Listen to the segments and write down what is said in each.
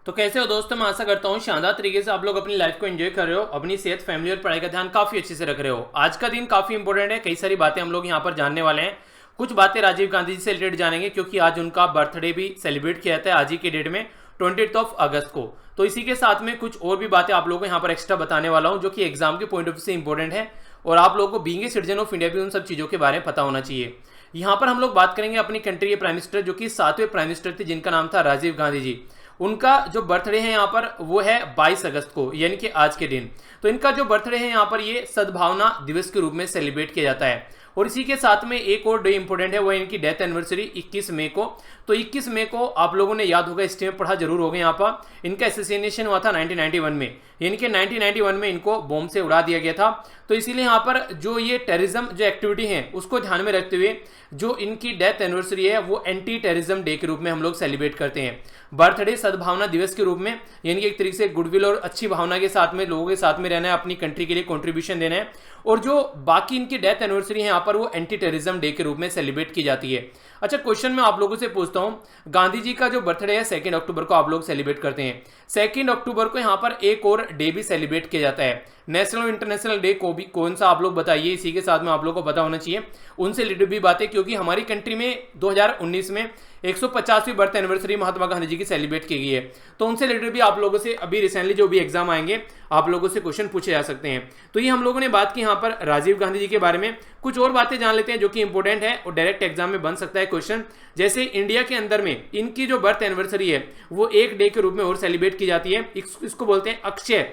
तो कैसे हो दोस्तों। मैं आशा करता हूँ शानदार तरीके से आप लोग अपनी लाइफ को एंजॉय कर रहे हो, अपनी सेहत, फैमिली और पढ़ाई का ध्यान काफी अच्छे से रख रहे हो। आज का दिन काफी इंपॉर्टेंट है, कई सारी बातें हम लोग यहाँ पर जानने वाले हैं। कुछ बातें राजीव गांधी जी से रिलेटेड जानेंगे क्योंकि आज उनका बर्थडे भी सेलिब्रेट किया जाता है आज ही के डेट में 20 अगस्त को। तो इसी के साथ में कुछ और भी बातें आप लोगों को यहाँ पर एक्स्ट्रा बताने वाला हूँ जो कि एग्जाम के पॉइंट ऑफ व्यू से इंपॉर्टेंट है और आप लोगों को being a citizen of India भी उन सब चीज़ों के बारे में पता होना चाहिए। यहाँ पर हम लोग बात करेंगे अपनी कंट्री के प्राइम मिनिस्टर जो कि 7वें प्राइम मिनिस्टर थे जिनका नाम था राजीव गांधी जी। उनका जो बर्थडे है यहाँ पर वो है 22 अगस्त को, यानी कि आज के दिन। तो इनका जो बर्थडे है यहाँ पर ये सद्भावना दिवस के रूप में सेलिब्रेट किया जाता है। और इसी के साथ में एक और डे इंपॉर्टेंट है, वो है इनकी डेथ एनिवर्सरी 21 मई को। तो 21 मई को आप लोगों ने याद होगा, हिस्ट्री में पढ़ा जरूर होगा। यहाँ पर इनका असैसिनेशन हुआ था 1991 में, यानी कि 1991 में इनको बॉम्ब से उड़ा दिया गया था। तो इसीलिए यहाँ पर जो ये टेररिज्म जो एक्टिविटी है उसको ध्यान में रखते हुए जो इनकी डेथ एनिवर्सरी है वो एंटी टेररिज्म डे के रूप में हम लोग सेलिब्रेट करते हैं। बर्थडे सद्भावना दिवस के रूप में, यानी कि एक तरीके से गुडविल और अच्छी भावना के साथ में लोगों के साथ में रहना है, अपनी कंट्री के लिए कंट्रीब्यूशन देना है। और जो बाकी इनकी डेथ एनिवर्सरी है यहाँ पर वो एंटी टेररिज्म डे के रूप में सेलिब्रेट की जाती है। अच्छा, क्वेश्चन मैं आप लोगों से पूछता हूँ, गांधी जी का जो बर्थडे है 2 अक्टूबर को आप लोग सेलिब्रेट करते हैं। 2 अक्टूबर को यहाँ पर एक और डे भी सेलिब्रेट किया जाता है, नेशनल और इंटरनेशनल डे को भी कौन सा आप लोग बताइए। इसी के साथ में आप लोगों को पता होना चाहिए उनसे रिलेटेड भी बातें, क्योंकि हमारी कंट्री में 2019 में 150वीं बर्थ एनिवर्सरी महात्मा गांधी जी की सेलिब्रेट की गई है। तो उनसे रिलेटेड भी आप लोगों से अभी रिसेंटली जो भी एग्जाम आएंगे आप लोगों से क्वेश्चन पूछे जा सकते हैं। तो ये हम लोगों ने बात की यहाँ पर राजीव गांधी जी के बारे में। कुछ और बातें जान लेते हैं जो कि इंपॉर्टेंट है और डायरेक्ट एग्जाम में बन सकता है क्वेश्चन। जैसे इंडिया के अंदर में इनकी जो बर्थ एनिवर्सरी है वो एक डे के रूप में और सेलिब्रेट की जाती है, इसको बोलते हैं अक्षय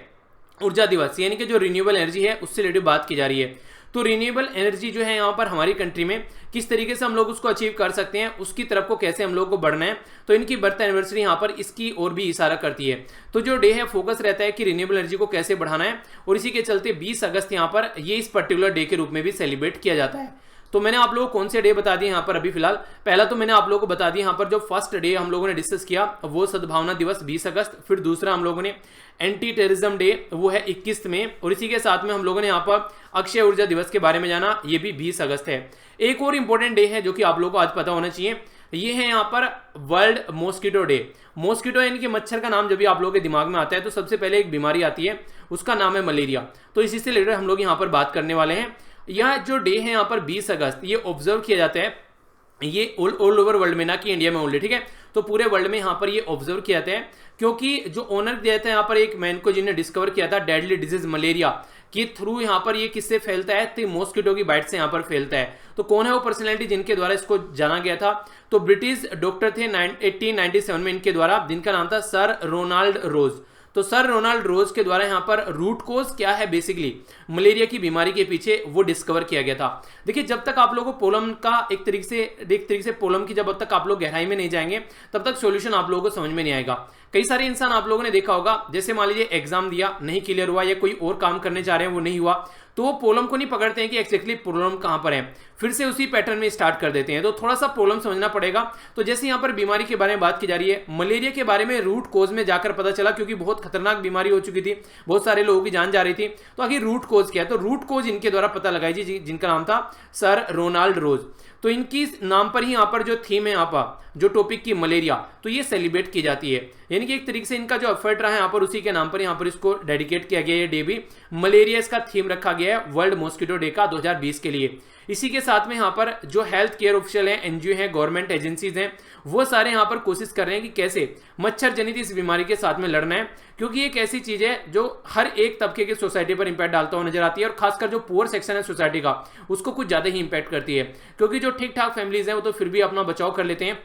ऊर्जा दिवस, यानी कि जो रिन्यूएबल एनर्जी है उससे रिलेटेड बात की जा रही है। तो रिन्यूएबल एनर्जी जो है यहाँ पर हमारी कंट्री में किस तरीके से हम लोग उसको अचीव कर सकते हैं, उसकी तरफ को कैसे हम लोग को बढ़ना है, तो इनकी बर्थ एनिवर्सरी यहाँ पर इसकी और भी इशारा करती है। तो जो डे है फोकस रहता है कि रिन्यूएबल एनर्जी को कैसे बढ़ाना है, और इसी के चलते 20 अगस्त यहाँ पर ये इस पर्टिकुलर डे के रूप में भी सेलिब्रेट किया जाता है। तो मैंने आप लोगों को कौन से डे बता दिए यहाँ पर अभी फिलहाल। पहला तो मैंने आप लोगों को बता दिया यहाँ पर जो फर्स्ट डे हम लोगों ने डिस्कस किया वो सद्भावना दिवस 20 अगस्त। फिर दूसरा हम लोगों ने एंटी टेररिज्म डे वो है 21 मई, और इसी के साथ में हम लोगों ने यहाँ पर अक्षय ऊर्जा दिवस के बारे में जाना, ये भी 20 अगस्त है। एक और इंपॉर्टेंट डे है जो कि आप लोगों को आज पता होना चाहिए, ये है यहाँ पर वर्ल्ड मॉस्किटो डे। मॉस्किटो यानी कि मच्छर का नाम जब भी आप लोगों के दिमाग में आता है तो सबसे पहले एक बीमारी आती है, उसका नाम है मलेरिया। तो इसी से रिलेटेड हम लोग यहाँ पर बात करने वाले हैं। यह जो डे है यहाँ पर 20 अगस्त ये ऑब्जर्व किया जाता है, ये ऑल ओवर वर्ल्ड में, ना कि इंडिया में ओनली, ठीक है। तो पूरे वर्ल्ड में यहाँ पर ये ऑब्जर्व किया जाता है क्योंकि जो ओनर दिया था यहाँ पर एक मैन को जिन्हें डिस्कवर किया था डेडली डिजीज मलेरिया कि थ्रू यहाँ पर ये किससे फैलता है, तो मॉस्किटो की बाइट से यहाँ पर फैलता है। तो कौन है वो पर्सनैलिटी जिनके द्वारा इसको जाना गया था, तो ब्रिटिश डॉक्टर थे 1897 में इनके द्वारा, जिनका नाम था सर रोनाल्ड रोज। तो सर रोनाल्ड रोज के द्वारा यहाँ पर रूट कोज क्या है बेसिकली मलेरिया की बीमारी के पीछे वो डिस्कवर किया गया था। देखिए, जब तक आप लोगों को पोलम का एक तरीके से पोलम की जब तक आप लोग गहराई में नहीं जाएंगे तब तक सॉल्यूशन आप लोगों को समझ में नहीं आएगा। कई सारे इंसान आप लोगों ने देखा होगा, जैसे मान लीजिए एग्जाम दिया नहीं क्लियर हुआ या कोई और काम करने जा रहे हैं वो नहीं हुआ, तो वो प्रॉब्लम को नहीं पकड़ते हैं कि एक्जैक्टली प्रॉब्लम कहां पर है, फिर से उसी पैटर्न में स्टार्ट कर देते हैं। तो थोड़ा सा प्रॉब्लम समझना पड़ेगा। तो जैसे यहाँ पर बीमारी के बारे में बात की जा रही है, मलेरिया के बारे में रूट कोज में जाकर पता चला, क्योंकि बहुत खतरनाक बीमारी हो चुकी थी, बहुत सारे लोगों की जान जा रही थी। तो आखिर रूट कोज क्या है, तो रूट कोज इनके द्वारा पता लगाई जी, जिनका नाम था सर रोनाल्ड रोज। तो इनकी नाम पर ही यहाँ पर जो थीम है यहाँ पर जो टॉपिक की मलेरिया, तो ये सेलिब्रेट की जाती है। यानी कि एक तरीके से इनका जो एफर्ट रहा है यहाँ पर उसी के नाम पर यहाँ पर इसको डेडिकेट किया गया है डे भी। मलेरिया इसका थीम रखा गया है वर्ल्ड मॉस्किटो डे का 2020 के लिए। इसी के साथ में यहाँ पर जो हेल्थ केयर ऑफिशियल हैं, एनजीओ हैं, गवर्नमेंट एजेंसीज हैं, वो सारे यहाँ पर कोशिश कर रहे हैं कि कैसे मच्छर जनित इस बीमारी के साथ में लड़ना है, क्योंकि एक ऐसी चीज है जो हर एक तबके की सोसाइटी पर इंपैक्ट डालता हुआ नजर आती है, और खासकर जो पुअर सेक्शन है सोसाइटी का उसको कुछ ज्यादा ही इंपैक्ट करती है। क्योंकि जो ठीक ठाक फैमिलीज हैं वो तो फिर भी अपना बचाव कर लेते हैं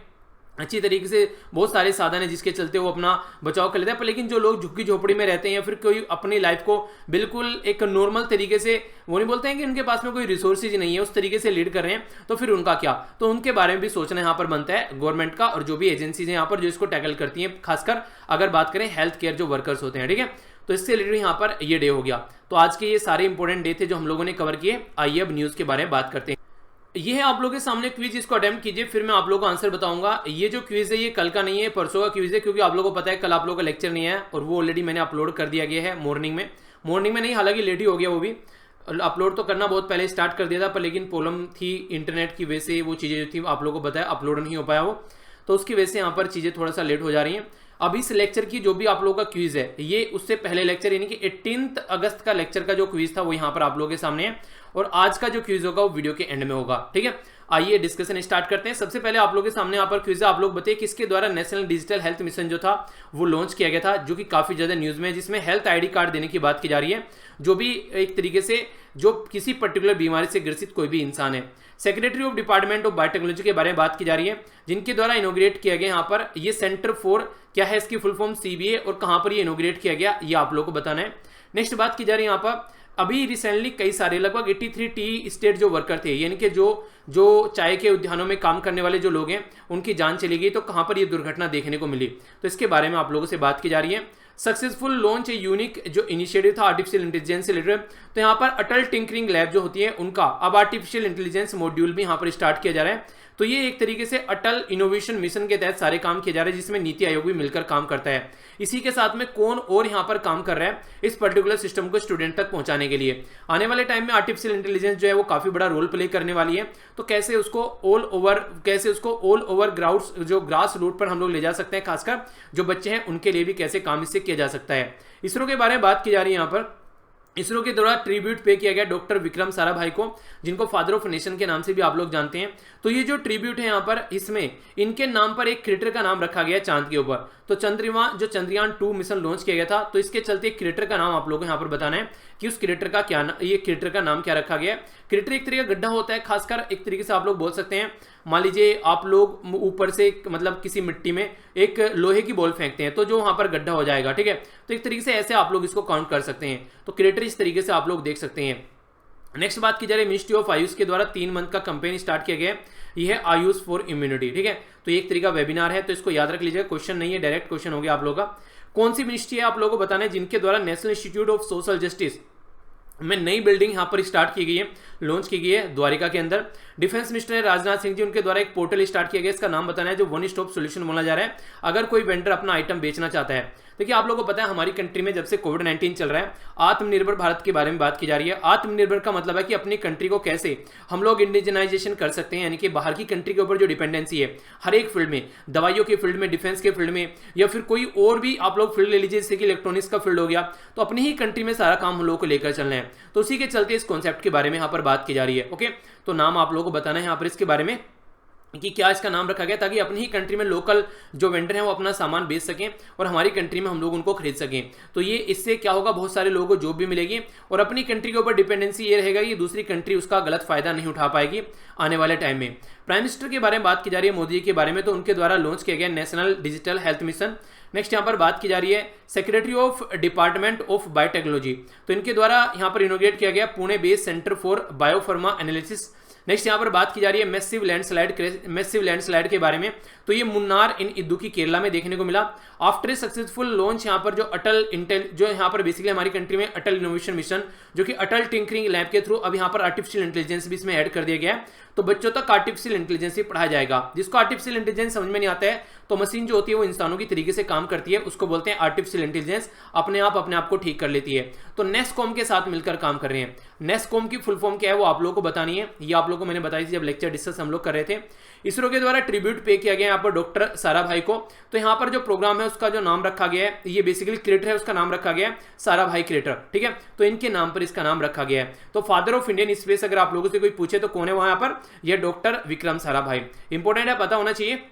अच्छी तरीके से, बहुत सारे साधन है जिसके चलते वो अपना बचाव कर लेते हैं। पर लेकिन जो लोग झुग्गी झोपड़ी में रहते हैं या फिर कोई अपनी लाइफ को बिल्कुल एक नॉर्मल तरीके से, वो नहीं बोलते हैं कि उनके पास में कोई रिसोर्सेज नहीं है, उस तरीके से लीड कर रहे हैं, तो फिर उनका क्या, तो उनके बारे में भी सोचना यहाँ पर बनता है गवर्नमेंट का, और जो भी एजेंसीज हैं यहाँ पर जो इसको टैकल करती हैं, खासकर अगर बात करें हेल्थ केयर जो वर्कर्स होते हैं, ठीक है। तो इससे रिलेटेड यहाँ पर ये डे हो गया। तो आज के ये सारे इंपॉर्टेंट डे थे जो हम लोगों ने कवर किए। आइए अब न्यूज के बारे में बात करते हैं। ये है आप लोगों के सामने क्विज, इसको अटेम्प्ट कीजिए, फिर मैं आप लोगों को आंसर बताऊंगा। ये जो क्विज है ये कल का नहीं है, परसों का क्विज है, क्योंकि आप लोगों को पता है कल आप लोगों का लेक्चर नहीं है, और वो ऑलरेडी मैंने अपलोड कर दिया गया है मॉर्निंग में नहीं, हालांकि लेट ही हो गया, वो भी अपलोड तो करना बहुत पहले स्टार्ट कर दिया था, पर लेकिन प्रॉब्लम थी इंटरनेट की वजह से, वो चीज़ें जो थी आप लोगों को पता है अपलोड नहीं हो पाया वो, तो उसकी वजह से यहाँ पर चीज़ें थोड़ा सा लेट हो जा रही हैं। अब इस लेक्चर की जो भी आप लोगों का क्विज है, ये उससे पहले लेक्चर यानी कि 18 अगस्त का लेक्चर का जो क्विज था वो यहाँ पर आप लोगों के सामने है, और आज का जो क्विज होगा वो वीडियो के एंड में होगा। ठीक है, आइए डिस्कशन स्टार्ट करते हैं। सबसे पहले आप लोगों के सामने यहाँ पर क्विज है, आप लोग बताइए किसके द्वारा नेशनल डिजिटल हेल्थ मिशन जो था वो लॉन्च किया गया था, जो कि काफी ज्यादा न्यूज में है, जिसमें हेल्थ आईडी कार्ड देने की बात की जा रही है, जो भी एक तरीके से जो किसी पर्टिकुलर बीमारी से ग्रसित कोई भी इंसान है। Secretary of department of biotechnology के बारे में बात की जा रही है, जिनके द्वारा इनोग्रेट किया गया यहाँ पर ये सेंटर फॉर, क्या है इसकी फुल फॉर्म, CBA, और कहाँ पर ये इनोग्रेट किया गया ये आप लोग को बताना है। नेक्स्ट बात की जा रही है यहाँ पर, अभी रिसेंटली कई सारे लगभग 83 टी स्टेट जो वर्कर थे, यानी कि जो चाय के उद्यानों में काम करने वाले जो लोग हैं उनकी जान चली गई, तो कहां पर ये दुर्घटना देखने को मिली, तो इसके बारे में आप लोगों से बात की जा रही है। सक्सेसफुल लॉन्च यूनिक जो इनिशिएटिव था आर्टिफिशियल इंटेलिजेंस से रिलेटेड, तो यहाँ पर अटल टिंकरिंग लैब जो होती है उनका अब आर्टिफिशियल इंटेलिजेंस मॉड्यूल भी यहाँ पर स्टार्ट किया जा रहा है। तो ये एक तरीके से अटल इनोवेशन मिशन के तहत सारे काम किए जा रहे हैं, जिसमें नीति आयोग भी मिलकर काम करता है। इसी के साथ में कौन और यहाँ पर काम कर रहा है इस पर्टिकुलर सिस्टम को स्टूडेंट तक पहुंचाने के लिए। आने वाले टाइम में आर्टिफिशियल इंटेलिजेंस जो है वो काफी बड़ा रोल प्ले करने वाली है, तो कैसे उसको ऑल ओवर ग्रास रूट पर हम लोग ले जा सकते हैं, खासकर जो बच्चे हैं उनके लिए भी कैसे काम इससे किया जा सकता है। इसरो के बारे में बात की जा रही है यहाँ पर। इसरो के द्वारा ट्रिब्यूट पे किया गया डॉक्टर विक्रम साराभाई को, जिनको फादर ऑफ नेशन के नाम से भी आप लोग जानते हैं। तो ये जो ट्रिब्यूट है यहाँ पर, इसमें इनके नाम पर एक क्रिएटर का नाम रखा गया चांद के ऊपर। तो चंद्रयान 2 मिशन लॉन्च किया गया था, तो इसके चलते क्रिएटर का नाम आप लोगों को यहाँ पर बताना है कि उस क्रिएटर का ये क्रिएटर का नाम क्या रखा गया है। क्रिएटर एक तरीके का गड्ढा होता है, खासकर एक तरीके से आप लोग बोल सकते हैं, मान लीजिए आप लोग ऊपर से मतलब किसी मिट्टी में एक लोहे की बॉल फेंकते हैं, तो जो वहां पर गड्ढा हो जाएगा। ठीक है, तो एक तरीके से ऐसे आप लोग इसको काउंट कर सकते हैं। तो क्रिएटर इस तरीके से आप लोग देख सकते हैं। नेक्स्ट बात की जा रही है, मिनिस्ट्री ऑफ आयुष के द्वारा 3 मंथ का कैंपेन स्टार्ट किया गया है, यह है आयुष फॉर इम्यूनिटी। ठीक है, तो ये एक तरीका वेबिनार है, तो इसको याद रख लीजिएगा, क्वेश्चन नहीं है, डायरेक्ट क्वेश्चन हो गया आप लोगों का। कौन सी मिनिस्ट्री है आप लोगों को बताना है जिनके द्वारा national institute of social justice में नई बिल्डिंग यहां पर स्टार्ट की गई है, लॉन्च की गई है द्वारिका के अंदर। डिफेंस मिनिस्टर राजनाथ सिंह जी, उनके द्वारा एक पोर्टल स्टार्ट किया गया, इसका नाम बताना है, जो वन स्टॉप सॉल्यूशन बोला जा रहा है। अगर कोई वेंडर अपना आइटम बेचना चाहता है, देखिए आप लोगों को पता है हमारी कंट्री में जब से कोविड-19 चल रहा है, आत्मनिर्भर भारत के बारे में बात की जा रही है। आत्मनिर्भर का मतलब है कि अपनी कंट्री को कैसे हम लोग इंडिजनाइजेशन कर सकते हैं, यानी कि बाहर की कंट्री के ऊपर जो डिपेंडेंसी है हर एक फील्ड में, दवाइयों के फील्ड में, डिफेंस के फील्ड में, या फिर कोई और भी आप लोग फील्ड ले लीजिए, जैसे कि इलेक्ट्रॉनिक्स का फील्ड हो गया, तो अपनी ही कंट्री में सारा काम हम लोगों को लेकर चलना है। तो उसी के चलते इस कॉन्सेप्ट के बारे में यहाँ पर बात की जा रही है। ओके, तो नाम आप लोगों को बताना है यहाँ पर इसके बारे में कि क्या इसका नाम रखा गया, ताकि अपनी ही कंट्री में लोकल जो वेंडर हैं वो अपना सामान बेच सकें और हमारी कंट्री में हम लोग उनको खरीद सकें। तो ये इससे क्या होगा, बहुत सारे लोगों को जॉब भी मिलेगी, और अपनी कंट्री के ऊपर डिपेंडेंसी ये रहेगा कि दूसरी कंट्री उसका गलत फायदा नहीं उठा पाएगी आने वाले टाइम में। प्राइम मिनिस्टर के बारे में बात की जा रही है, मोदी जी के बारे में, तो उनके द्वारा लॉन्च किया गया national digital health mission. Next यहाँ पर बात की जा रही है secretary of department of biotechnology, तो इनके द्वारा यहाँ पर इनोग्रेट किया गया Pune based centre for biopharma analysis. Next यहाँ पर बात की जा रही है मैसिव लैंडस्लाइड के बारे में, तो ये मुन्नार इन इदुक्की केरला में देखने को मिला। आफ्टर ए सक्सेसफुल लॉन्च यहाँ पर जो यहाँ पर बेसिकली हमारी कंट्री में अटल इनोवेशन मिशन, जो कि अटल टिंकरिंग लैब के थ्रू अब यहाँ पर आर्टिफिशियल इंटेलिजेंस भी इसमें ऐड कर दिया गया है। तो बच्चों तक आर्टिफिशियल इंटेलिजेंस ही पढ़ाया जाएगा। जिसको आर्टिफिशियल इंटेलिजेंस समझ में नहीं आता है, तो मशीन जो होती है वो इंसानों की तरीके से काम करती है, उसको बोलते हैं आर्टिफिशियल इंटेलिजेंस, अपने आप को ठीक कर लेती है। तो नेस्कॉम के साथ मिलकर काम कर रहे हैं। नेस्कॉम की फुल फॉर्म क्या है वो आप लोगों को बतानी है, ये आप लोगों को मैंने बताई थी जब लेक्चर डिस्कस हम लोग कर रहे थे। इसरो के द्वारा ट्रिब्यूट पे किया गया यहाँ पर डॉक्टर साराभाई को, तो यहाँ पर जो प्रोग्राम है उसका जो नाम रखा गया है, ये बेसिकली क्रिएटर है, उसका नाम रखा गया है साराभाई क्रिएटर। ठीक है, तो इनके नाम पर इसका नाम रखा गया है। तो फादर ऑफ इंडियन स्पेस अगर आप लोगों से कोई पूछे तो कौन है वहां पर, यह डॉक्टर विक्रम साराभाई। इंपॉर्टेंट है, पता होना चाहिए।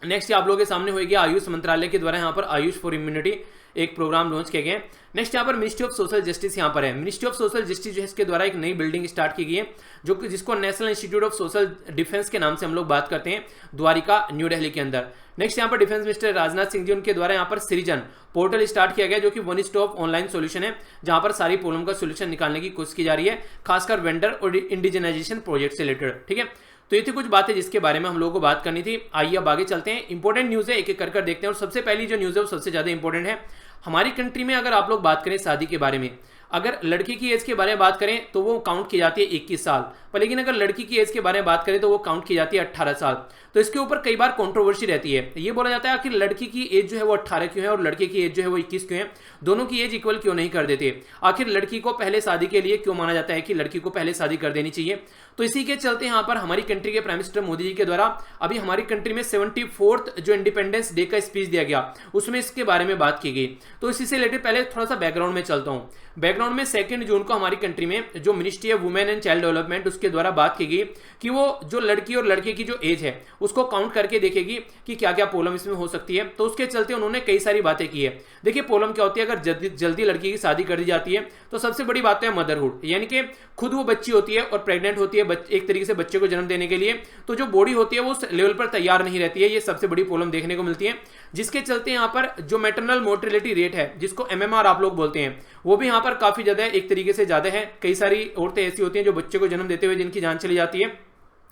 नेक्स्ट आप लोगों के सामने हो गया आयुष मंत्रालय के द्वारा यहाँ पर आयुष फॉर इम्यूनिटी एक प्रोग्राम लॉन्च किया गया है। नेक्स्ट यहाँ पर मिनिस्ट्री ऑफ सोशल जस्टिस यहाँ पर है। मिनिस्ट्री ऑफ सोशल जस्टिस जो है इसके द्वारा एक नई बिल्डिंग स्टार्ट की गई है, जो कि जिसको national institute of social defence के नाम से हम लोग बात करते हैं, द्वारिका न्यू दिल्ली के अंदर। नेक्स्ट यहाँ पर डिफेंस मिनिस्टर राजनाथ सिंह जी, उनके द्वारा यहाँ पर सृजन पोर्टल स्टार्ट किया गया, जो कि वन स्टॉप ऑनलाइन सोल्यूशन है, जहां पर सारी प्रॉब्लम का सोल्यूशन निकालने की कोशिश की जा रही है, खासकर वेंडर और इंडिजनाइजेशन प्रोजेक्ट से रिलेटेड। ठीक है, तो ये थी कुछ बातें जिसके बारे में हम लोगों को बात करनी थी। आइए अब आगे चलते हैं, इंपॉर्टेंट न्यूज है, एक एक कर देखते हैं। और सबसे पहली जो न्यूज है वो सबसे ज्यादा इंपॉर्टेंट है हमारी कंट्री में। अगर आप लोग बात करें शादी के बारे में, अगर लड़के की एज के बारे में बात करें तो वो काउंट की जाती है 21 साल, पर लेकिन अगर लड़की की एज के बारे में बात करें तो वो काउंट की जाती है 18 साल। तो इसके ऊपर कई बार कंट्रोवर्सी रहती है। ये बोला जाता है कि लड़की की एज जो है वो 18 क्यों है और लड़के की एज जो है वो 21 क्यों है, दोनों की एज इक्वल क्यों नहीं कर देते, आखिर लड़की को पहले शादी के लिए क्यों माना जाता है कि लड़की को पहले शादी कर देनी चाहिए। तो इसी के चलते यहाँ पर हमारी कंट्री के प्राइम मिनिस्टर मोदी जी के द्वारा अभी हमारी कंट्री में 74th जो इंडिपेंडेंस डे का स्पीच दिया गया उसमें इसके बारे में बात की गई। तो इसी से रिलेटेड पहले थोड़ा सा बैकग्राउंड में चलता हूँ। बैकग्राउंड में 2 जून को हमारी कंट्री में जो ministry of women and child development उसके द्वारा बात की गई कि वो जो लड़की और लड़के की जो एज है उसको काउंट करके देखेगी कि क्या क्या प्रॉब्लम इसमें हो सकती है। तो उसके चलते उन्होंने कई सारी बातें की है। देखिए प्रॉब्लम क्या होती है, अगर जल्दी लड़की की शादी कर दी जाती है तो सबसे बड़ी बात है मदरहुड, यानी कि खुद वो बच्ची होती है और प्रेग्नेंट होती है एक तरीके से बच्चे को जन्म देने के लिए, तो जो बॉडी होती है वो उस लेवल पर तैयार नहीं रहती है। ये सबसे बड़ी प्रॉब्लम देखने को मिलती है, जिसके चलते यहाँ पर जो मैटरनल मोर्टेलिटी रेट है जिसको MMR आप लोग बोलते हैं वो भी यहाँ पर काफी ज्यादा एक तरीके से ज्यादा है। कई सारी औरतें ऐसी होती हैं जो बच्चे को जन्म देते हुए जिनकी जान चली जाती है,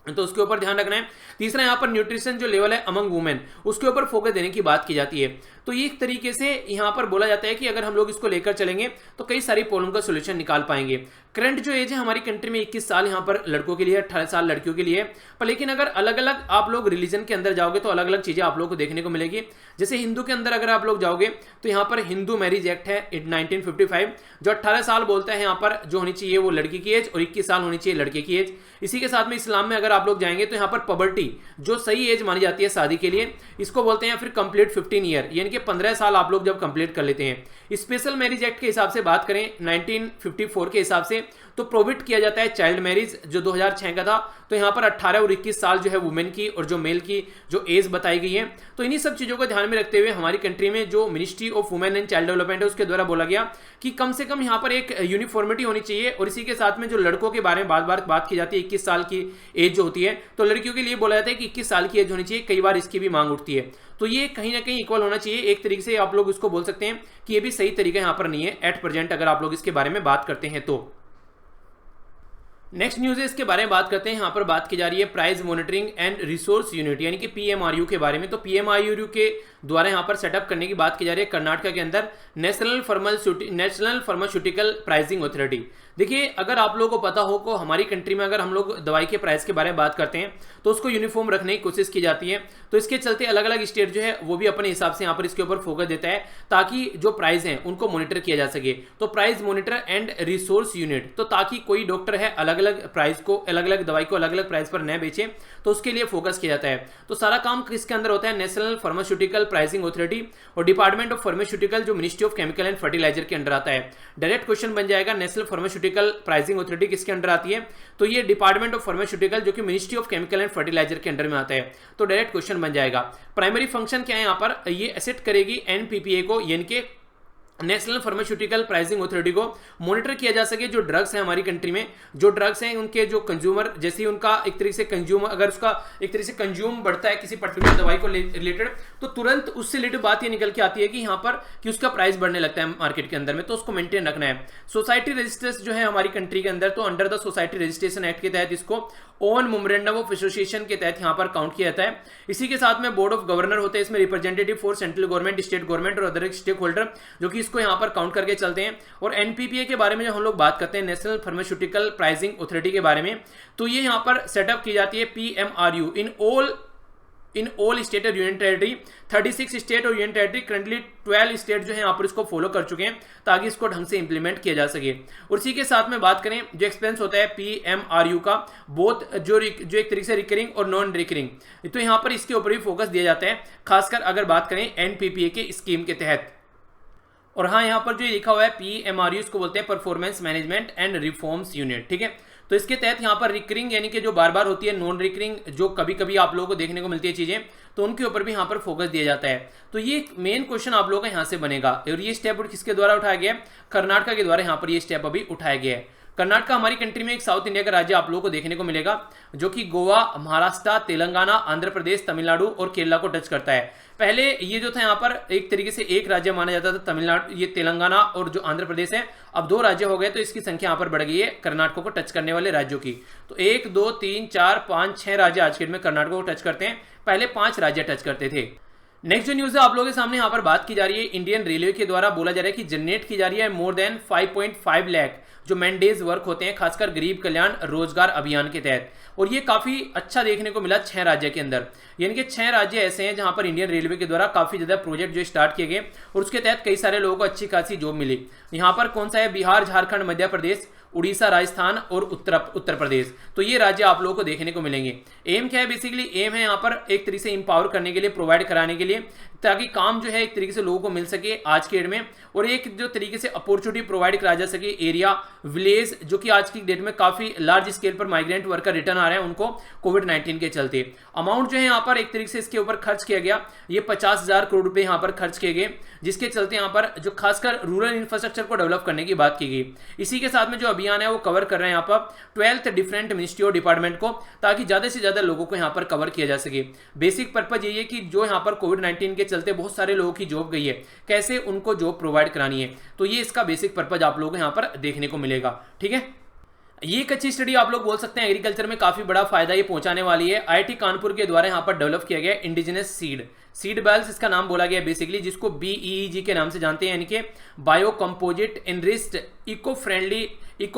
तो उसके ऊपर ध्यान रखना है। तीसरा यहाँ पर न्यूट्रिशन जो लेवल है अमंग वुमेन उसके ऊपर फोकस देने की बात की जाती है। तो ये एक तरीके से यहाँ पर बोला जाता है कि अगर हम लोग इसको लेकर चलेंगे तो कई सारी प्रॉब्लम का सोल्यूशन निकाल पाएंगे। करंट जो एज है हमारी कंट्री में 21 साल यहाँ पर लड़कों के लिए, 18 साल लड़कियों के लिए। पर लेकिन अगर अलग अलग आप लोग रिलीजन के अंदर जाओगे तो अलग अलग चीजें आप लोग को देखने को मिलेगी। जैसे हिंदू के अंदर अगर आप लोग जाओगे तो यहाँ पर हिंदू मैरिज एक्ट है 1955 जो 18 साल बोलता है यहाँ पर जो होनी चाहिए वो लड़की की एज और 21 साल होनी चाहिए लड़के की एज। इसी के साथ में इस्लाम में अगर आप लोग जाएंगे तो यहाँ पर पबर्टी जो सही एज मानी जाती है शादी के लिए इसको बोलते हैं फिर कंप्लीट 15 ईयर, यानी कि 15 साल आप लोग जब कंप्लीट कर लेते हैं। स्पेशल मैरिज एक्ट के हिसाब से बात करें 1954 के हिसाब से तो प्रोहिबिट किया जाता है चाइल्ड मैरिज जो 2006 का था। तो यहाँ पर 18 और 21 साल जो है वुमेन की और जो मेल की जो एज बताई गई है। तो इन्हीं सब चीजों को ध्यान में रखते हुए हमारी कंट्री में जो ministry of women and child development है उसके द्वारा बोला गया कि कम से कम यहाँ पर एक यूनिफॉर्मिटी होनी चाहिए। और इसी के साथ में जो लड़कों के बारे में बात की जाती है 21 साल की एज जो होती है, तो लड़कियों के लिए बोला जाता है कि 21 साल की एज होनी चाहिए। कई बार इसकी भी मांग उठती है, तो ये कहीं ना कहीं इक्वल होना चाहिए। एक तरीके से आप लोग इसको बोल सकते हैं कि ये भी सही तरीका यहाँ पर नहीं है एट प्रेजेंट अगर आप लोग इसके बारे में बात करते हैं तो। नेक्स्ट न्यूज है इसके बारे में बात करते हैं। यहाँ पर बात की जा रही है price monitoring and resource unit यानी कि PMRU के बारे में। तो PMRU के द्वारा यहाँ पर सेटअप करने की बात की जा रही है कर्नाटक के अंदर नेशनल फार्मास्यूटिकल प्राइसिंग अथॉरिटी। देखिए अगर आप लोगों को पता हो को हमारी कंट्री में अगर हम लोग दवाई के प्राइस के बारे में बात करते हैं तो उसको यूनिफॉर्म रखने की कोशिश की जाती है। तो इसके चलते अलग अलग स्टेट जो है वो भी अपने हिसाब से यहाँ पर इसके ऊपर फोकस देता है ताकि जो प्राइस हैं उनको मॉनिटर किया जा सके। तो price monitor and resource unit, तो ताकि कोई डॉक्टर है अलग अलग प्राइस को अलग अलग दवाई को अलग अलग प्राइस पर न बेचे तो उसके लिए फोकस किया जाता है। तो सारा काम किसके अंदर होता है, नेशनल फार्मास्यूटिकल प्राइसिंग अथॉरिटी और डिपार्टमेंट ऑफ फार्मास्यूटिकल जो ministry of chemical and fertiliser के अंदर आता है। डायरेक्ट क्वेश्चन बन जाएगा नेशनल फार्मास्यूटिकल प्राइसिंग अथॉरिटी किसके अंडर आती है, तो ये डिपार्टमेंट ऑफ फार्मास्यूटिकल जो कि ministry of chemical and fertiliser के अंडर में आता है। तो डायरेक्ट क्वेश्चन बन जाएगा। प्राइमरी फंक्शन क्या है यहाँ पर, ये असेट करेगी NPPA को यानी कि नेशनल फार्मास्यूटिकल प्राइसिंग अथॉरिटी को मॉनिटर किया जा सके जो ड्रग्स है हमारी कंट्री में, जो ड्रग्स हैं उनके जो कंज्यूमर जैसे उनका एक तरीके से कंज्यूमर अगर उसका एक तरीके से कंज्यूम बढ़ता है किसी पर्टिकुलर दवाई को रिलेटेड तो तुरंत उससे रिलेटेड बात ये निकल के आती है कि यहाँ पर कि उसका प्राइस बढ़ने लगता है मार्केट के अंदर में, तो उसको मेंटेन रखना है। सोसाइटी रजिस्टर्स जो है हमारी कंट्री के अंदर, तो under the society registration act के तहत इसको ओन मेमोरेंडम ऑफ एसोसिएशन के तहत यहाँ पर काउंट किया जाता है। इसी के साथ में बोर्ड ऑफ गवर्नर होते हैं, इसमें representative for central government, state government और अदर स्टेक होल्डर जो कि इसको यहाँ पर काउंट करके चलते हैं। और NPPA के बारे में जब हम लोग बात करते हैं नेशनल फार्मास्यूटिकल प्राइसिंग अथॉरिटी के बारे में, तो ये यहाँ पर सेटअप की जाती है PMRU इन ऑल स्टेट और यूनियन टेरिटरी। 36 स्टेट और यूनियन टेरिटरी, करंटली 12 स्टेट जो है यहाँ पर इसको फॉलो कर चुके हैं ताकि इसको ढंग से इंप्लीमेंट किया जा सके। और इसी के साथ में बात करें जो एक्सपेंस होता है PMRU का, बोथ जो एक तरीके से रिकरिंग और नॉन रिकरिंग, तो यहाँ पर इसके ऊपर भी फोकस दिया जाता है, खासकर अगर बात करें NPPA के स्कीम के तहत। और हाँ यहाँ पर जो लिखा हुआ है PMRU इसको बोलते हैं performance management and reforms unit, ठीक है। तो इसके तहत यहाँ पर रिकरिंग यानी कि जो बार बार होती है, नॉन रिकरिंग जो कभी कभी आप लोगों को देखने को मिलती है चीजें, तो उनके ऊपर भी यहाँ पर फोकस दिया जाता है। तो ये मेन क्वेश्चन आप लोगों का यहाँ से बनेगा। और ये स्टेप किसके द्वारा उठाया गया, कर्नाटक के द्वारा यहाँ पर ये स्टेप अभी उठाया गया है। कर्नाटक हमारी कंट्री में एक साउथ इंडिया का राज्य आप लोगों को देखने को मिलेगा जो कि गोवा, महाराष्ट्र, तेलंगाना, आंध्र प्रदेश, तमिलनाडु और केरला को टच करता है। पहले ये जो था यहाँ पर एक तरीके से एक राज्य माना जाता था तमिलनाडु, ये तेलंगाना और जो आंध्र प्रदेश है, अब 2 राज्य हो गए, तो इसकी संख्या यहाँ पर बढ़ गई है कर्नाटक को टच करने वाले राज्यों की। तो 1 2 3 4 5 6 राज्य आज के डेट में कर्नाटक को टच करते हैं, पहले 5 राज्य टच करते थे। नेक्स्ट जो न्यूज है आप लोगों के सामने यहाँ पर बात की जा रही है, इंडियन रेलवे के द्वारा बोला जा रहा है कि जनरेट की जा रही है मोर देन 5.5 लाख जो मैंडेज वर्क होते हैं, खासकर गरीब कल्याण रोजगार अभियान के तहत। और ये काफी अच्छा देखने को मिला 6 राज्य के अंदर, यानी कि 6 राज्य ऐसे हैं जहां पर इंडियन रेलवे के द्वारा काफी ज्यादा प्रोजेक्ट जो स्टार्ट किए गए और उसके तहत कई सारे लोगों को अच्छी खासी जॉब मिली। यहाँ पर कौन सा है? बिहार, झारखंड, मध्य प्रदेश, उड़ीसा, राजस्थान और उत्तर प्रदेश। तो ये राज्य आप लोगों को देखने को मिलेंगे। एम क्या है? बेसिकली एम है यहाँ पर एक तरीके से इंपावर करने के लिए, प्रोवाइड कराने के लिए, ताकि काम जो है एक तरीके से लोगों को मिल सके आज के डेट में, और एक जो तरीके से अपॉर्चुनिटी प्रोवाइड करा जा सके एरिया, विलेज, जो कि आज की डेट में काफी लार्ज स्केल पर माइग्रेंट वर्कर रिटर्न आ रहे हैं उनको कोविड-19 के चलते। अमाउंट जो है यहाँ पर एक तरीके से इसके ऊपर खर्च किया गया, ये 50,000 करोड़ रुपए यहाँ पर खर्च किए गए, जिसके चलते यहाँ पर जो खासकर रूरल इंफ्रास्ट्रक्चर को डेवलप करने की बात की गई। इसी के साथ में जो अभियान है वो कवर कर रहे हैं यहाँ पर 12 डिफरेंट मिनिस्ट्री और डिपार्टमेंट को, ताकि ज्यादा से ज्यादा लोगों को यहाँ पर कवर किया जा सके। बेसिक पर्पज यही है कि जो यहाँ पर कोविड-19 के चलते बहुत सारे लोगों की जॉब गई है, कैसे उनको जॉब प्रोवाइड करानी है। तो ये इसका बेसिक पर्पज आप लोगों को यहाँ पर देखने को मिलेगा। ठीक है, ये एक अच्छी स्टडी आप लोग बोल सकते हैं, एग्रीकल्चर में काफी बड़ा फायदा ये पहुंचाने वाली है। आईआईटी कानपुर के द्वारा यहाँ पर डेवलप किया गया इंडिजिनस सीड बेल्स, इसका नाम बोला गया बेसिकली, जिसको BEEG के नाम से जानते हैं, यानी कि bio composite enriched eco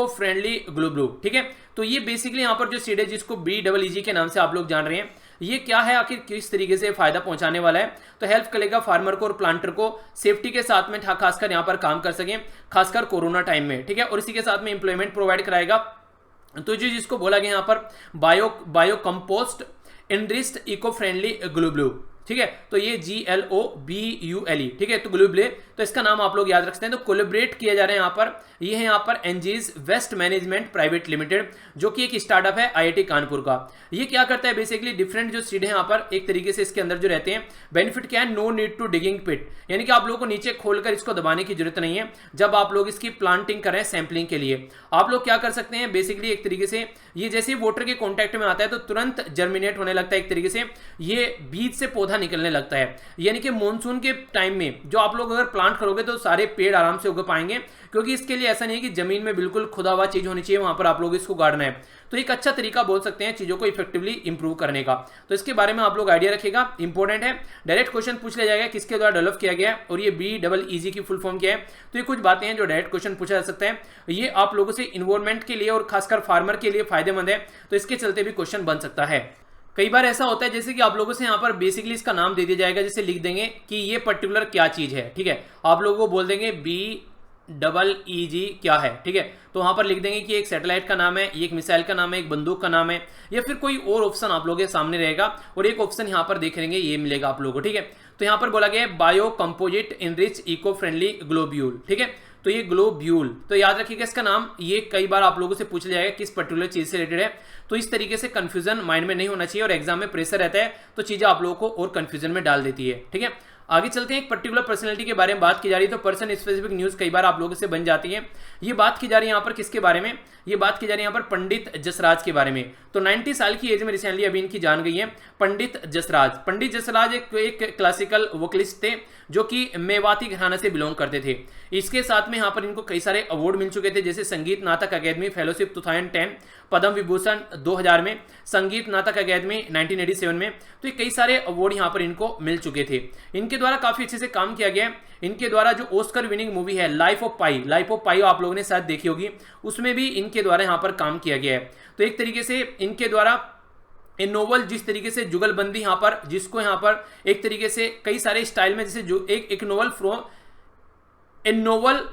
friendly glow. ठीक है, तो ये बेसिकली यहाँ पर जो सीड है जिसको BEEG के नाम से आप लोग जान रहे हैं, ये क्या है, आखिर किस तरीके से फायदा पहुंचाने वाला है? तो हेल्प करेगा फार्मर को और प्लांटर को सेफ्टी के साथ में खासकर यहाँ पर काम कर सकें, खासकर कोरोना टाइम में। ठीक है, और इसी के साथ में इंप्लॉयमेंट प्रोवाइड कराएगा। तो जो जिसको बोला गया यहाँ पर bio compost enriched eco friendly glow. ठीक है, तो ये GLOBULE। ठीक है, तो ग्लोबले, तो इसका नाम आप लोग याद रखते हैं। तो कोलैबोरेट किया जा रहा है यहाँ पर, ये है यहाँ पर एनजीज वेस्ट मैनेजमेंट प्राइवेट लिमिटेड, जो कि एक स्टार्टअप है आईआईटी कानपुर का। ये क्या करता है? बेसिकली डिफरेंट जो सीड है यहाँ पर एक तरीके से इसके अंदर जो रहते हैं, बेनिफिट क्या है? नो नीड टू डिगिंग पिट, यानी कि आप लोगों को नीचे खोलकर इसको दबाने की जरूरत नहीं है। जब आप लोग इसकी प्लांटिंग कर रहे हैं सैंपलिंग के लिए, आप लोग क्या कर सकते हैं? बेसिकली एक तरीके से ये जैसे ही वाटर के कॉन्टैक्ट में आता है तो तुरंत जर्मिनेट होने लगता है, एक तरीके से ये बीज से पौधा निकलने लगता है। यानी कि मॉनसून के टाइम में जो आप लोग अगर प्लांट करोगे तो सारे पेड़ आराम से उग पाएंगे, क्योंकि इसके लिए ऐसा नहीं है कि जमीन में बिल्कुल खुदा हुआ चीज होनी चाहिए, वहां पर आप लोग इसको गाड़ना है। तो एक अच्छा तरीका बोल सकते हैं चीजों को इफेक्टिवली इंप्रूव करने का। तो इसके बारे में आप लोग आइडिया रखिएगा, इंपॉर्टेंट है। डायरेक्ट क्वेश्चन पूछ लिया जाएगा किसके द्वारा डेवलप किया गया है और ये BEEG की फुल फॉर्म क्या है। तो ये कुछ बातें हैं जो डायरेक्ट क्वेश्चन पूछा जा सकता है। ये आप लोगों से इन्वायरमेंट के लिए और खासकर फार्मर के लिए फायदेमंद है, तो इसके चलते भी क्वेश्चन बन सकता है। कई बार ऐसा होता है जैसे कि आप लोगों से यहाँ पर बेसिकली इसका नाम दे दिया जाएगा, जैसे लिख देंगे कि ये पर्टिकुलर क्या चीज है। ठीक है, आप लोगों को बोल देंगे BEEG क्या है। ठीक है, तो वहां पर लिख देंगे कि एक सैटेलाइट का नाम है, एक मिसाइल का नाम है, एक बंदूक का नाम है, या फिर कोई और ऑप्शन आप लोगों के सामने रहेगा, और एक ऑप्शन यहाँ पर देख लेंगे, ये मिलेगा आप लोगों को। ठीक है, तो यहाँ पर बोला गया है bio composite enrich eco friendly globule. ठीक है, तो ये ग्लोब्यूल, तो याद रखिएगा इसका नाम, ये कई बार आप लोगों से पूछ लिया जाएगा किस पर्टिकुलर चीज से रिलेटेड है। तो इस तरीके से कंफ्यूजन माइंड में नहीं होना चाहिए, और एग्जाम में प्रेशर रहता है तो चीजें आप लोगों को और कंफ्यूजन में डाल देती है। ठीक है, आगे चलते हैं। एक पर्टिकुलर पर्सनैलिटी के बारे में बात की जा रही है, तो पर्सन स्पेसिफिक न्यूज कई बार आप लोगों से बन जाती है। ये बात की जा रही है यहाँ पर किसके बारे में? ये बात की जा रही है यहाँ पर पंडित जसराज के बारे में। तो 90 साल की एज में रिसेंटली अभी इनकी जान गई है पंडित जसराज। पंडित जसराज एक क्लासिकल वोकलिस्ट थे जो कि मेवाती घराना से बिलोंग करते थे। इसके साथ में यहाँ पर इनको कई सारे अवार्ड मिल चुके थे, जैसे संगीत नाटक अकादमी फेलोशिप 2010, पद्म विभूषण 2000 में, संगीत नाटक अकादमी 1987 में। तो ये कई सारे अवार्ड यहाँ पर इनको मिल चुके थे। इनके द्वारा काफी अच्छे से काम किया गया। इनके द्वारा जो ऑस्कर विनिंग मूवी है लाइफ ऑफ पाई आप लोगों ने शायद देखी होगी, उसमें भी इनके द्वारा यहाँ पर काम किया गया है। तो एक तरीके से इनके द्वारा ए नोवल, जिस तरीके से जुगलबंदी यहाँ पर, जिसको यहाँ पर एक तरीके से कई सारे स्टाइल में, जैसे जो एक नोवल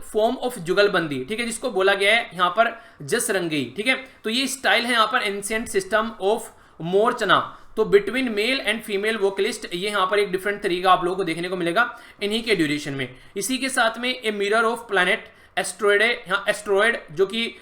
फॉर्म ऑफ जुगलबंदी, ठीक है, जिसको बोला गया है यहाँ पर जसरंगी। ठीक है, तो ये स्टाइल है यहाँ पर एंशिएंट सिस्टम ऑफ मोर्चना, तो between male and female vocalist, ये यहाँ पर एक डिफरेंट तरीका आप लोगों को देखने को मिलेगा इन्हीं के ड्यूरेशन में। इसी के साथ में a mirror of planet asteroid है, यहाँ एस्ट्रॉयड जो कि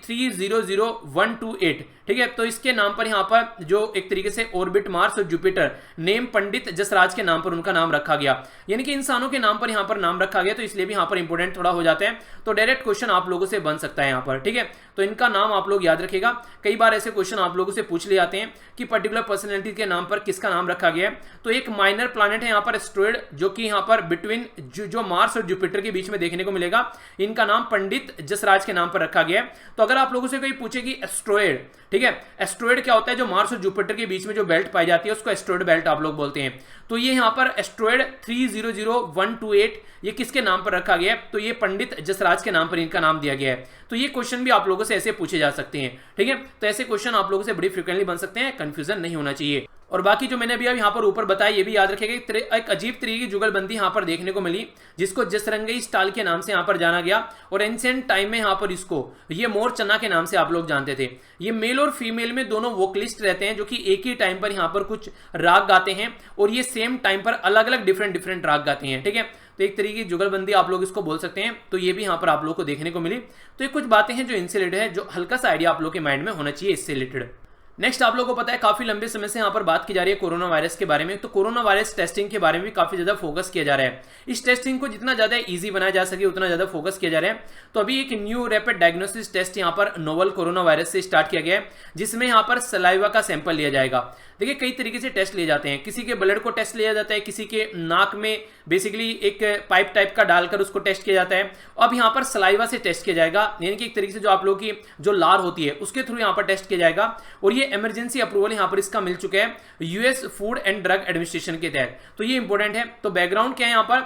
300128, ठीक है, तो इसके नाम पर यहाँ पर जो एक तरीके से ऑर्बिट मार्स और जुपिटर, नेम पंडित जसराज के नाम पर उनका नाम रखा गया, यानी कि इंसानों के नाम पर यहाँ पर नाम रखा गया, तो इसलिए भी यहाँ पर इंपोर्टेंट थोड़ा हो जाता है। तो डायरेक्ट क्वेश्चन आप लोगों से बन सकता है यहाँ पर। ठीक है, तो इनका नाम आप लोग याद रखिएगा। कई बार ऐसे क्वेश्चन आप लोगों से पूछ ले जाते हैं कि पर्टिकुलर पर्सनैलिटी के नाम पर किसका नाम रखा गया है। तो एक माइनर प्लैनेट है यहाँ पर एस्ट्रॉयड, जो कि यहाँ पर बिटवीन जो मार्स और जुपिटर के बीच में देखने को मिलेगा, इनका नाम पंडित जसराज के नाम पर रखा गया है। तो अगर आप लोगों से कोई पूछे कि एस्ट्रॉयड, ठीक है, एस्ट्रॉयड क्या होता है, जो मार्स और जुपिटर के बीच में जो बेल्ट पाई जाती है उसको एस्ट्रॉयड बेल्ट आप लोग बोलते हैं। तो ये यहाँ पर एस्ट्रॉयड 300128 ये किसके नाम पर रखा गया है, तो ये पंडित जसराज के नाम पर इनका नाम दिया गया है। तो ये क्वेश्चन भी आप लोगों से ऐसे पूछे जा सकते हैं, ठीक है। तो ऐसे क्वेश्चन आप लोगों से बड़ी फ्रिक्वेंटली बन सकते हैं, कंफ्यूजन नहीं होना चाहिए। और बाकी जो मैंने अभी यहाँ पर ऊपर बताया ये भी याद रखेगा, एक अजीब तरीके की जुगलबंदी यहाँ पर देखने को मिली जिसको जसरंगी स्टाइल के नाम से यहाँ पर जाना गया, और एंशिएंट टाइम में यहाँ पर इसको ये मोर चना के नाम से आप लोग जानते थे। ये मेल और फीमेल में दोनों वोकलिस्ट रहते हैं जो कि एक ही टाइम पर यहाँ पर कुछ राग गाते हैं, और ये सेम टाइम पर अलग अलग डिफरेंट राग गाते हैं, ठीक है। तो एक तरीके की जुगलबंदी आप लोग इसको बोल सकते हैं। तो ये भी यहाँ पर आप लोग को देखने को मिली। तो ये कुछ बातें हैं जो इनसे रिलेटेड है, जो हल्का सा आइडिया आप लोग के माइंड में होना चाहिए इससे रिलेटेड। नेक्स्ट आप लोगों को पता है काफी लंबे समय से यहाँ पर बात की जा रही है कोरोना वायरस के बारे में। तो कोरोना वायरस टेस्टिंग के बारे में भी काफी ज्यादा फोकस किया जा रहा है। इस टेस्टिंग को जितना ज्यादा इजी बनाया जा सके उतना ज्यादा फोकस किया जा रहा है। तो अभी एक न्यू रैपिड डायग्नोसिस टेस्ट यहाँ पर नोवल कोरोना वायरस से स्टार्ट किया गया है, जिसमें यहाँ पर सलाइवा का सैंपल लिया जाएगा। देखिए कई तरीके से टेस्ट लिए जाते हैं, किसी के ब्लड को टेस्ट लिया जाता है, किसी के नाक में बेसिकली एक पाइप टाइप का डालकर उसको टेस्ट किया जाता है। अब यहाँ पर सलाइवा से टेस्ट किया जाएगा, यानी कि एक तरीके से जो आप लोगों की जो लार होती है उसके थ्रू यहाँ पर टेस्ट किया जाएगा। और ये इमरजेंसी अप्रूवल यहाँ पर इसका मिल चुका है US food and drug administration के तहत। तो ये इंपॉर्टेंट है। तो बैकग्राउंड क्या है, यहाँ पर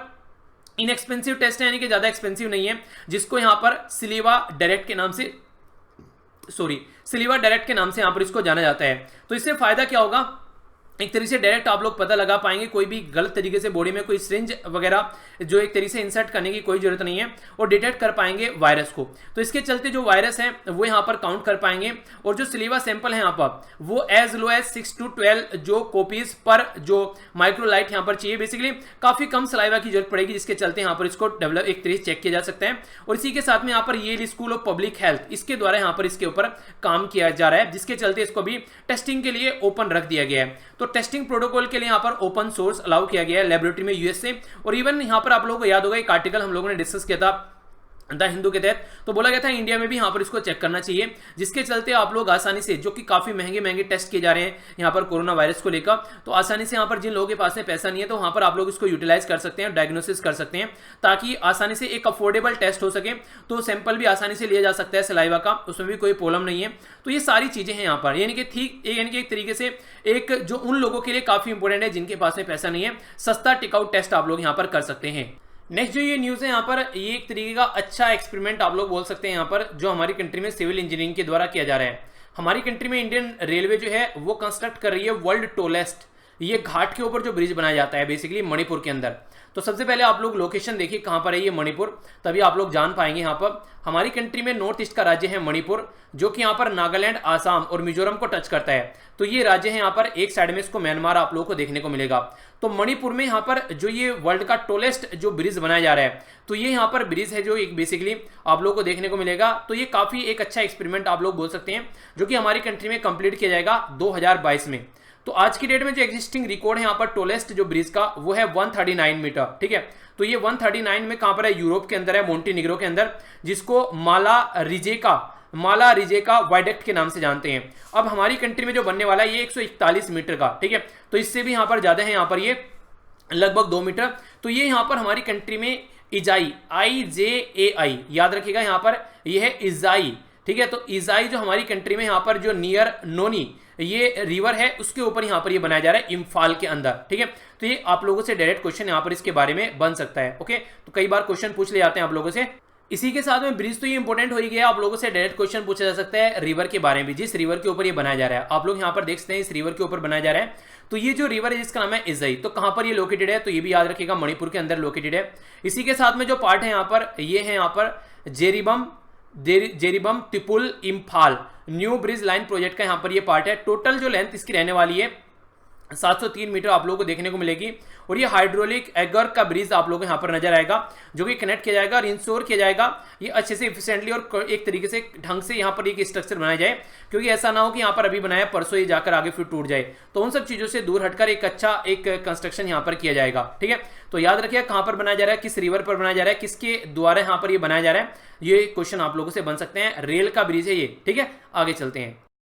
इनएक्सपेंसिव टेस्ट है, यानी कि ज्यादा एक्सपेंसिव नहीं है, जिसको यहाँ पर सिलीवा डायरेक्ट के नाम से यहाँ पर इसको जाना जाता है। तो इससे फायदा क्या होगा, एक तरीके से डायरेक्ट आप लोग पता लगा पाएंगे, कोई भी गलत तरीके से बॉडी में कोई सिरिंज वगैरह जो एक तरीके से इंसर्ट करने की कोई जरूरत नहीं है, और डिटेक्ट कर पाएंगे वायरस को। तो इसके चलते जो वायरस है वो यहाँ पर काउंट कर पाएंगे। और जो सिलीवा सैंपल है यहाँ पर वो एज लो एज 6 to 12 जो कॉपीज पर जो माइक्रोलाइट यहाँ पर चाहिए। बेसिकली काफी कम सलाइवा की जरूरत पड़ेगी, जिसके चलते यहाँ पर इसको डेवलप एक तरीके से चेक किया जा सकता है। और इसी के साथ में यहाँ पर Yale school of public health इसके द्वारा यहाँ पर इसके ऊपर काम किया जा रहा है, जिसके चलते इसको भी टेस्टिंग के लिए ओपन रख दिया गया है। तो टेस्टिंग प्रोटोकॉल के लिए यहाँ पर ओपन सोर्स अलाउ किया गया है लेबोरेटरी में यूएस से। और इवन यहाँ पर आप लोगों को याद होगा एक आर्टिकल हम लोगों ने डिस्कस किया था द हिंदू के तहत, तो बोला गया था इंडिया में भी यहाँ पर इसको चेक करना चाहिए, जिसके चलते आप लोग आसानी से, जो कि काफी महंगे टेस्ट किए जा रहे हैं यहाँ पर कोरोना वायरस को लेकर, तो आसानी से यहाँ पर जिन लोगों के पास में पैसा नहीं है तो वहाँ पर आप लोग इसको यूटिलाइज कर सकते हैं, डायग्नोसिस कर सकते हैं, ताकि आसानी से एक अफोर्डेबल टेस्ट हो सके। तो सैंपल भी आसानी से लिया जा सकता है सलाइवा का, उसमें भी कोई प्रॉब्लम नहीं है। तो ये सारी चीजें हैं यहाँ पर, यानी कि एक तरीके से एक जो उन लोगों के लिए काफी इंपॉर्टेंट है जिनके पास में पैसा नहीं है, सस्ता टिकाऊ टेस्ट आप लोग यहाँ पर कर सकते हैं। नेक्स्ट जो ये न्यूज़ है यहाँ पर, ये एक तरीके का अच्छा एक्सपेरिमेंट आप लोग बोल सकते हैं यहाँ पर, जो हमारी कंट्री में सिविल इंजीनियरिंग के द्वारा किया जा रहा है। हमारी कंट्री में इंडियन रेलवे जो है वो कंस्ट्रक्ट कर रही है वर्ल्ड टोलेस्ट, ये घाट के ऊपर जो ब्रिज बनाया जाता है बेसिकली मणिपुर के अंदर। तो सबसे पहले आप लोग लोकेशन देखिए कहाँ पर है ये मणिपुर, तभी आप लोग जान पाएंगे। यहाँ पर हमारी कंट्री में नॉर्थ ईस्ट का राज्य है मणिपुर, जो कि यहाँ पर नागालैंड, आसाम और मिजोरम को टच करता है। तो ये राज्य है यहाँ पर, एक साइड में इसको म्यांमार आप लोगों को देखने को मिलेगा। तो मणिपुर में यहाँ पर जो ये वर्ल्ड का टोलेस्ट जो ब्रिज बनाया जा रहा है, तो ये यहाँ पर ब्रिज है जो एक बेसिकली आप लोगों को देखने को मिलेगा। तो ये काफी एक अच्छा एक्सपेरिमेंट आप लोग बोल सकते हैं, जो कि हमारी कंट्री में कंप्लीट किया जाएगा 2022 में। तो आज की डेट में जो एग्जिस्टिंग रिकॉर्ड है यहाँ पर टोलेस्ट जो ब्रिज का वो है 139 मीटर, ठीक है। तो ये 139 में कहाँ पर है, यूरोप के अंदर है, मोंटेनिग्रो के अंदर, जिसको माला रिजेका वायडक्ट के नाम से जानते हैं। अब हमारी कंट्री में जो बनने वाला है ये 141 मीटर का, ठीक है। तो इससे भी यहाँ पर ज्यादा है, यहाँ पर ये लगभग 2 मीटर। तो ये यहाँ पर हमारी कंट्री में इजाई, IJAI याद रखिएगा, यहाँ पर ये है इजाई, ठीक है। तो इजाई जो हमारी कंट्री में यहाँ पर जो नियर नोनी ये रिवर है उसके ऊपर यहाँ पर ये बनाया जा रहा है इम्फाल के अंदर, ठीक है। तो ये आप लोगों से डायरेक्ट क्वेश्चन यहाँ पर इसके बारे में बन सकता है, ओके। तो कई बार क्वेश्चन पूछ ले जाते हैं आप लोगों से। इसी के साथ में ब्रिज तो ये इंपॉर्टेंट हो ही गया, आप लोगों से डायरेक्ट क्वेश्चन पूछा जा सकता है रिवर के बारे में, जिस रिवर के ऊपर ये बनाया जा रहा है। आप लोग यहाँ पर देख सकते हैं इस रिवर के ऊपर बनाया जा रहा है। तो ये जो रिवर है जिसका नाम है इजाई, तो कहाँ पर ये लोकेटेड है, तो ये भी याद रखिएगा मणिपुर के अंदर लोकेटेड है। इसी के साथ में जो पार्ट है यहाँ पर, ये है यहाँ पर Jiribam Tupul Imphal new bridge line project का यहाँ पर ये पार्ट है। टोटल जो लेंथ इसकी रहने वाली है 703 मीटर आप लोगों को देखने को मिलेगी। और ये हाइड्रोलिक एगर का ब्रिज आप लोगों को यहाँ पर नजर आएगा, जो कि कनेक्ट किया जाएगा और इंश्योर किया जाएगा ये अच्छे से इफिशिएंटली और एक तरीके से ढंग से यहाँ पर एक स्ट्रक्चर बनाया जाए, क्योंकि ऐसा ना हो कि यहाँ पर अभी बनाया परसों ये जाकर आगे फिर टूट जाए। तो उन सब चीजों से दूर हटकर एक अच्छा एक कंस्ट्रक्शन यहाँ पर किया जाएगा, ठीक है। तो याद रखिए कहाँ पर बनाया जा रहा है, किस रिवर पर बनाया जा रहा है, किसके द्वारा यहाँ पर ये बनाया जा रहा है, ये क्वेश्चन आप लोगों से बन सकते हैं। रेल का ब्रिज है ये, ठीक है। आगे चलते हैं।